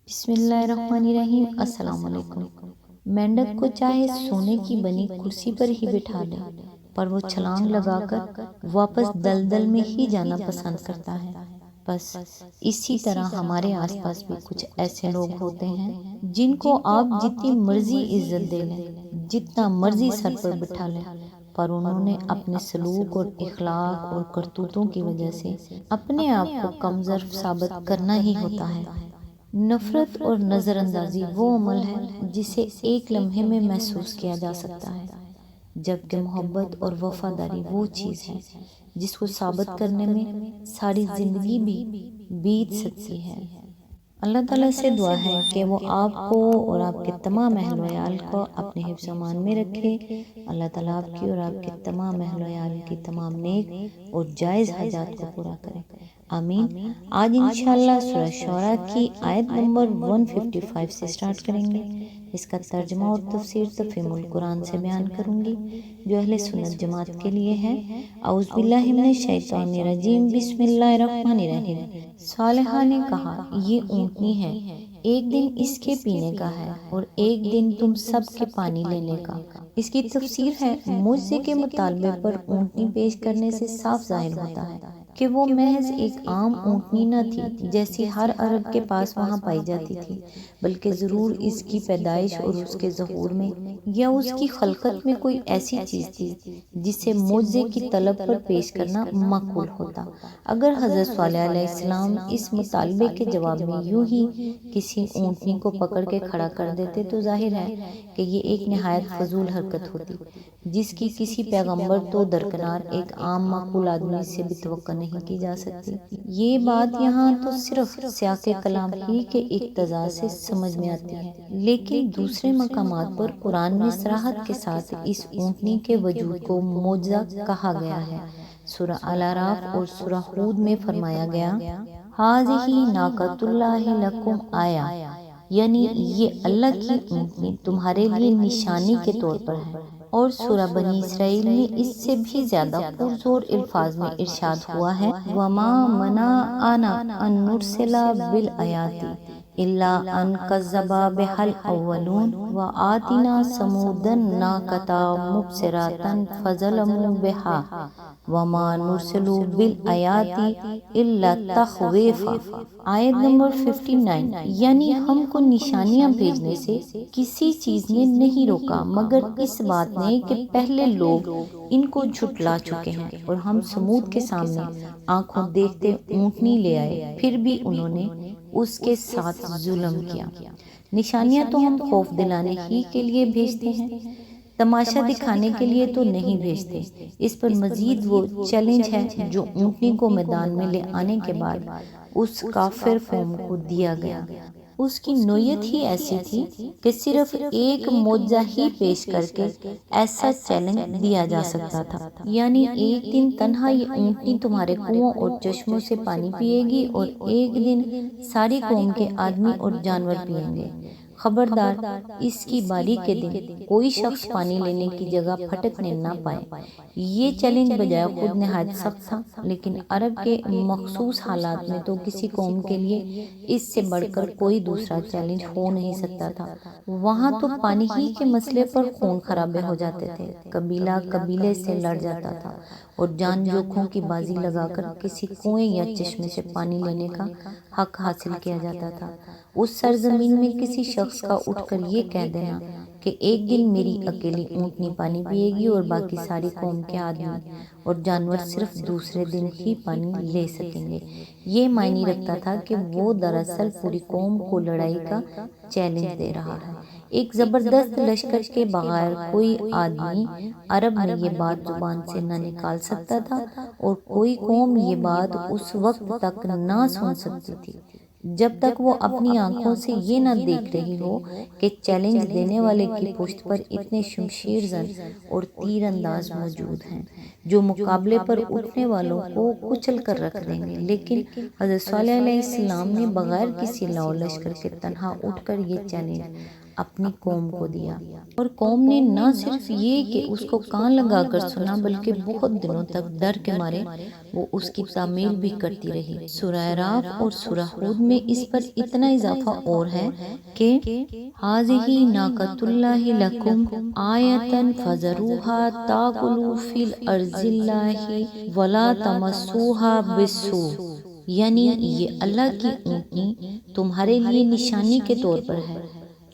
بسم اللہ الرحمن الرحیم۔ السلام علیکم۔ مینڈک کو چاہے سونے کی بنی کرسی پر ہی بٹھا لے، پر وہ چھلانگ لگا کر واپس دلدل میں ہی جانا پسند کرتا ہے۔ بس اسی طرح ہمارے آس پاس بھی کچھ ایسے لوگ ہوتے ہیں جن کو آپ جتنی مرضی عزت دے لیں، جتنا مرضی سر پر بٹھا لیں، پر انہوں نے اپنے سلوک اور اخلاق اور کرتوتوں کی وجہ سے اپنے آپ کو کمزور ثابت کرنا ہی ہوتا ہے۔ نفرت اور نظر اندازی وہ عمل ہے جسے ایک لمحے میں محسوس کیا جا سکتا ہے، جبکہ محبت اور وفاداری وہ چیز ہے جس کو ثابت کرنے میں ساری زندگی بھی بیت سکتی ہے۔ اللہ تعالیٰ سے دعا ہے کہ وہ آپ کو اور آپ کے تمام اہل و عیال کو اپنے حفظ و امان میں رکھے۔ اللہ تعالیٰ آپ کی اور آپ کے تمام اہل و عیال کی تمام نیک اور جائز حاجات کو پورا کرے، آمین۔ آج انشاءاللہ سورہ شعراء کی آیت نمبر 155 سے سٹارٹ کریں گے۔ اس کا ترجمہ اور تفسیر تفہیم القرآن سے بیان کروں گی جو اہل سنت جماعت کے لیے ہے۔ اعوذ باللہ من الشیطان الرجیم، بسم اللہ الرحمن الرحیم۔ صالحہ نے کہا، یہ اونٹنی ہے، ایک دن اس کے پینے کا ہے اور ایک دن تم سب کے پانی لینے کا۔ اس کی تفسیر ہے، معجزے کے مطالبے پر اونٹنی پیش کرنے سے صاف ظاہر ہوتا ہے کہ وہ محض ایک عام اونٹنی نہ تھی جیسی ہر عرب کے پاس وہاں پائی جاتی تھی، بلکہ ضرور اس کی پیدائش اور اس کے ظہور میں یا اس کی خلقت میں کوئی ایسی چیز تھی جسے معجزے کی طلب پر پیش کرنا معقول ہوتا۔ اگر حضرت صالح علیہ السلام اس مطالبے کے جواب میں یوں ہی کسی اونٹنی کو پکڑ کے کھڑا کر دیتے تو ظاہر ہے کہ یہ ایک نہایت فضول حرکت ہوتی جس کی کسی پیغمبر تو درکنار ایک عام معقول آدمی سے بھی توقع نہیں کی جا سکتی۔ یہ بات یہاں تو صرف سیاق کلام ہی کے اقتضاء سے سمجھ میں آتی ہے، لیکن دوسرے مقامات پر قرآن میں صراحت کے ساتھ اس اونٹنی کے وجود کو معجزہ کہا گیا ہے۔ سورہ الاعراف اور سورہ ہود میں فرمایا گیا، ھذہ ناقۃ اللہ لکم آیہ، یعنی یہ اللہ کی اونٹنی تمہارے لیے نشانی کے طور پر ہے۔ اور سورہ بنی اسرائیل میں اس سے بھی زیادہ پرزور الفاظ میں ارشاد ہوا ہے، وَمَا مَنَعَنَا أَن نُرْسِلَ بِالْآيَاتِ إِلَّا أَن كَذَّبَ بِهَا الْأَوَّلُونَ وَآتَيْنَا ثَمُودَ النَّاقَةَ مُبْصِرَةً فَظَلَمُوا بِهَا وَمَا نُرْسِلُ بِالْآيَاتِ إِلَّا تَخْوِيفًا۔ آیت نمبر 59، یعنی ہم کو نشانیاں بھیجنے سے کسی چیز نے نہیں روکا مگر اس بات نے کہ پہلے لوگ ان کو جھٹلا چکے ہیں، اور ہم سمود کے سامنے آنکھوں دیکھتے اونٹنی لے آئے، پھر بھی انہوں نے اس کے ساتھ ظلم کیا۔ نشانیاں تو ہم خوف دلانے ہی کے لیے بھیجتے ہیں، تماشا دکھانے کے لیے تو نہیں بھیجتے۔ اس پر مزید وہ چیلنج ہے جو اونٹنی کو میدان میں لے آنے کے بعد اس کافر قوم کو دیا گیا۔ اس کی نوعیت ہی ایسی تھی کہ صرف ایک معجزہ ہی پیش کر کے ایسا چیلنج دیا جا سکتا تھا، یعنی ایک دن تنہا یہ اونٹنی تمہارے کنووں اور چشموں سے پانی پیے گی اور ایک دن ساری قوم کے آدمی اور جانور پیئیں گے۔ خبردار، اس کی باری کے دن کوئی شخص پانی لینے کی جگہ پھٹکنے نہ پائے۔ یہ چیلنج بجائے خود نہایت سخت تھا، لیکن عرب کے مخصوص حالات میں تو کسی قوم کے لیے اس سے بڑھ کر کوئی دوسرا چیلنج ہو نہیں سکتا تھا۔ وہاں تو پانی ہی کے مسئلے پر خون خرابے ہو جاتے تھے، قبیلہ قبیلے سے لڑ جاتا تھا اور جان جوکھوں کی بازی لگا کر کسی کنویں یا چشمے سے پانی لینے کا حق حاصل کیا جاتا تھا۔ اس سرزمین میں کسی شخص کا اٹھ کر یہ کہہ دینا کہ ایک دن میری اکیلی اونٹنی پانی پیے گی اور باقی ساری قوم کے آدمی اور جانور صرف دوسرے دن ہی پانی لے سکیں گے، یہ معنی رکھتا تھا کہ وہ دراصل پوری قوم کو لڑائی کا چیلنج دے رہا ہے۔ ایک زبردست لشکر کے بغیر کوئی آدمی عرب میں یہ بات زبان سے نہ نکال سکتا تھا اور کوئی قوم یہ بات اس وقت تک نہ سن سکتی تھی جب تک وہ اپنی آنکھوں سے یہ نہ دیکھ رہی ہو کہ چیلنج دینے والے کی پشت پر اتنے شمشیر زن اور تیر انداز موجود ہیں جو مقابلے پر اٹھنے والوں کو کچل کر رکھ دیں گے۔ لیکن حضرت صالح علیہ السلام نے بغیر کسی لاؤ لشکر کے تنہا اٹھ کر یہ چیلنج اپنی قوم کو دیا، اور قوم نے نہ صرف یہ کہ اس کو کان لگا کر سنا بلکہ بہت دنوں تک ڈر کے مارے وہ اس کی تعمیل بھی کرتی رہی۔ سورہ اعراف اور سورہ ہود میں اس پر اتنا اضافہ اور ہے کہ ھذہ ناقۃ اللہ لکم آیۃ فذروھا تاکل فی الارض اللہ ولا تمسوھا بالسوء، یعنی یہ اللہ کی اونٹنی تمہارے لیے نشانی کے طور پر ہے،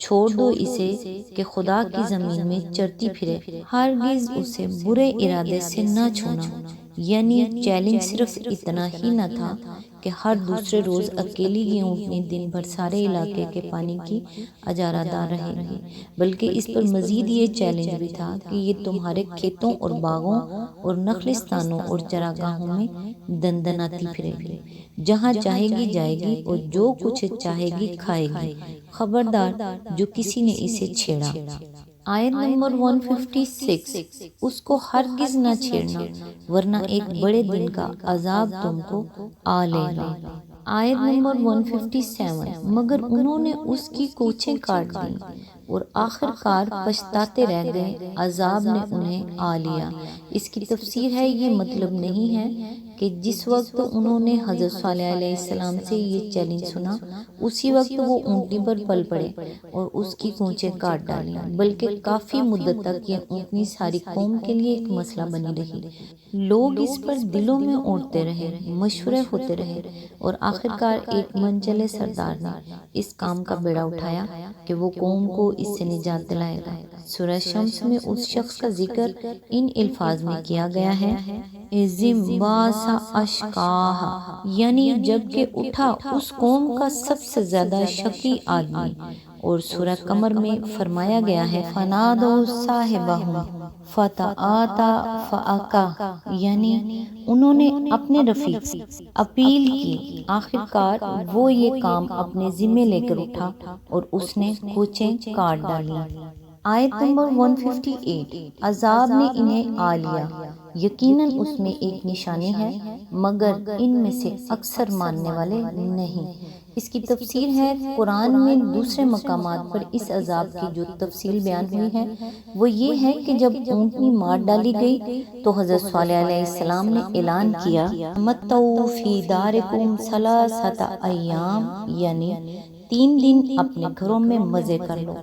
چھوڑ دو اسے کہ خدا کی زمین میں چرتی پھرے، ہرگز اسے برے ارادے سے نہ چھونا۔ یعنی چیلنج صرف اتنا ہی نہ تھا کہ ہر دوسرے روز اکیلی یہ اونٹنی دن بھر سارے علاقے کے پانی کی اجارہ دار رہے گی، بلکہ اس پر مزید یہ چیلنج بھی تھا کہ یہ تمہارے کھیتوں اور باغوں اور نخلستانوں اور چراگاہوں میں دندناتی پھرے گی، جہاں چاہے گی جائے گی اور جو کچھ چاہے گی کھائے گی، خبردار جو کسی نے اسے چھیڑا۔ آیت نمبر 156، اس کو ہرگز نہ چھیڑنا ورنہ ایک بڑے دن کا عذاب تم کو آ لے گا۔ آیت نمبر 157، مگر انہوں نے اس کی کوچھیں کاٹ دیں اور آخر کار پچھتاتے رہ گئے، عذاب نے انہیں آ لیا۔ اس کی تفسیر ہے یہ مطلب نہیں ہے کہ جس وقت انہوں نے حضرت صالح علیہ السلام سے یہ چیلنج سنا اسی وقت وہ اونٹنی پر پل پڑے اور اس کی کونچیں کاٹ ڈالیں، بلکہ کافی مدت تک یہ اونٹنی ساری قوم کے لیے ایک مسئلہ بنی رہی۔ لوگ اس پر دلوں میں اوڑھتے رہے، مشورے ہوتے رہے، اور آخرکار ایک منچلے سردار نے اس کام کا بیڑا اٹھایا کہ وہ قوم کو اس سے نجات دلائے گا۔ سورہ شمس میں اس شخص کا ذکر ان الفاظ میں کیا گیا ہے، اذ انبعث اشقاھا، یعنی جب کہ اٹھا اس قوم کا سب سے زیادہ شقی آدمی۔ اور سورہ قمر میں فرمایا گیا ہے فنادوا صاحبہم فتعاطی فعقر، یعنی انہوں نے اپنے رفیق سے اپیل کی، آخرکار وہ یہ کام اپنے ذمے لے کر اٹھا اور اس نے کوچیں کاٹ ڈالیں۔ آیت نمبر 158، عذاب نے انہیں آ لیا، یقیناً اس میں ایک نشانی ہے مگر ان میں سے اکثر ماننے والے نہیں۔ اس کی تفسیر ہے، قرآن میں دوسرے مقامات پر اس عذاب کی جو تفصیل بیان ہوئی ہے وہ یہ ہے کہ جب اونٹنی مار ڈالی گئی تو حضرت صالح علیہ السلام نے اعلان کیا تمتعوا فی دارکم ثلاثۃ ایام، یعنی 3 دن اپنے گھروں میں مزے کر لو۔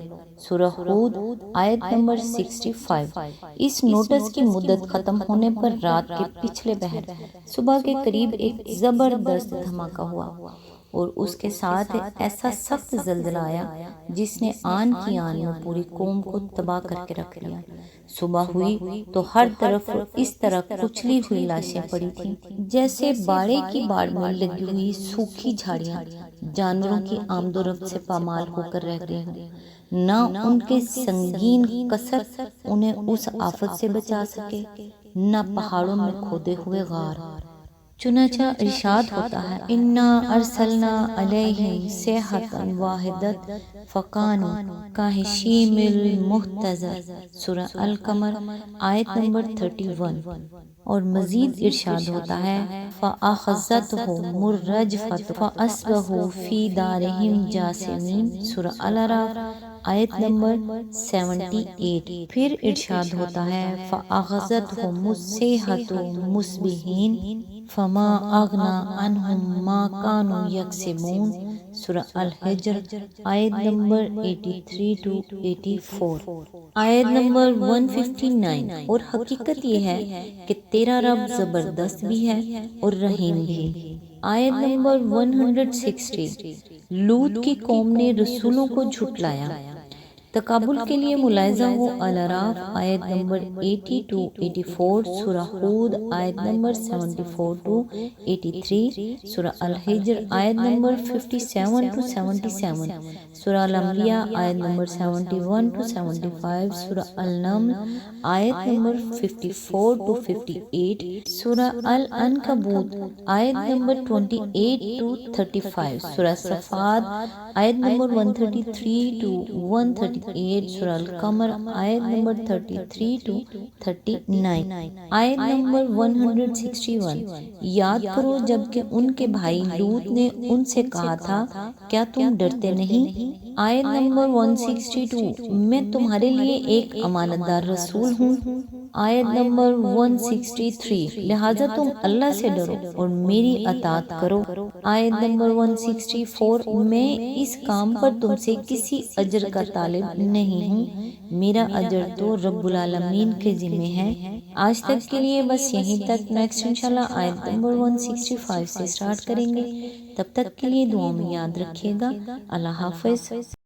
سورہ ہود آیت نمبر 65۔ اس نوٹس کی مدت ختم ہونے پر رات کے پچھلے پہر صبح کے قریب ایک زبردست دھماکہ ہوا اور اس کے ساتھ ایسا سخت زلزلہ آیا جس نے آن کی آن میں پوری قوم کو تباہ کر کے رکھ دیا۔ صبح ہوئی تو ہر طرف اس طرح کچلی ہوئی لاشیں پڑی تھیں جیسے باڑے کی باڑ میں لگی ہوئی سوکھی جھاڑیاں جانوروں کی آمد و رفت سے پامال ہو کر رہ گئی ہوں۔ نہ ان کے سنگین کثر انہیں اس آفت سے بچا سکے، نہ پہاڑوں میں کھودے ہوئے غار۔ چنانچہ ارشاد ہوتا ہے انا ارسلنا علیہم صیحۃ واحدۃ فکانوا کہشیم المحتضر، سورہ القمر آیت نمبر 31۔ اور مزید ارشاد ہوتا ہے فَأَخَذَتْهُمُ الرَّجْفَةُ فَأَصْبَحُوا فِي دَارِهِمْ جَاثِمِينَ، سورہ الاعراف آیت نمبر 78۔ پھر ارشاد ہوتا ہے فَأَخَذَتْهُمُ الصَّيْحَةُ مُصْبِحِينَ فَمَا أَغْنَىٰ عَنْهُمْ مَا كَانُوا يَكْسِبُونَ، سورہ الحجر آیت نمبر 83-84۔ آیت نمبر 159۔ اور حقیقت یہ ہے کہ تیرا رب زبردست بھی ہے اور رحیم بھی۔ آیت نمبر 160۔ لوط کی قوم نے رسولوں کو جھٹلایا۔ تقابل کے لیے ملاحظہ ہو الاعراف آیت نمبر 80-84، سورہ ہود آیت نمبر 74-83، سورہ الحجر آیت نمبر 57-77، سورہ الانبیاء آیت نمبر 71-75، سورہ النمل آیت نمبر 54-58، سورہ العنکبوت آیت نمبر 28-35، سورہ صفات آیت نمبر 133-136، 38 سورہ القمر آیت نمبر 33 to 39۔ آیت نمبر 161، یاد کرو جب کہ ان کے بھائی لوط نے ان سے کہا تھا کیا تم ڈرتے نہیں۔ آیت نمبر 162، میں تمہارے لیے ایک امانت دار رسول ہوں۔ آیت نمبر 163، لہٰذا تم اللہ سے ڈرو اور میری اطاعت کرو۔ آیت نمبر 164، میں اس کام پر تم سے کسی اجر کا طالب نہیں ہوں، میرا اجر تو رب العالمین کے ذمہ ہے۔ آج تک کے لیے بس یہیں تک، نیکسٹ انشاءاللہ آیت نمبر 165 سے سٹارٹ کریں گے۔ تب تک کے لیے دعاؤں میں یاد رکھیے گا۔ اللہ حافظ۔